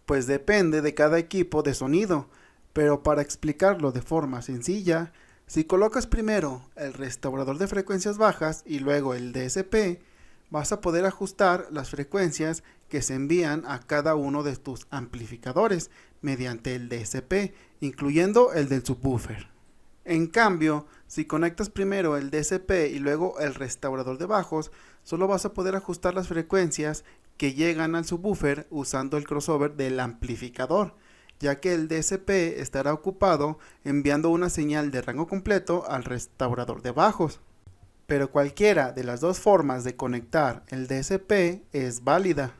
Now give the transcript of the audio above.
Pues depende de cada equipo de sonido, pero para explicarlo de forma sencilla, si colocas primero el restaurador de frecuencias bajas y luego el DSP, vas a poder ajustar las frecuencias que se envían a cada uno de tus amplificadores mediante el DSP, incluyendo el del subwoofer. En cambio, si conectas primero el DSP y luego el restaurador de bajos, solo vas a poder ajustar las frecuencias que llegan al subwoofer usando el crossover del amplificador, ya que el DSP estará ocupado enviando una señal de rango completo al restaurador de bajos. Pero cualquiera de las dos formas de conectar el DSP es válida.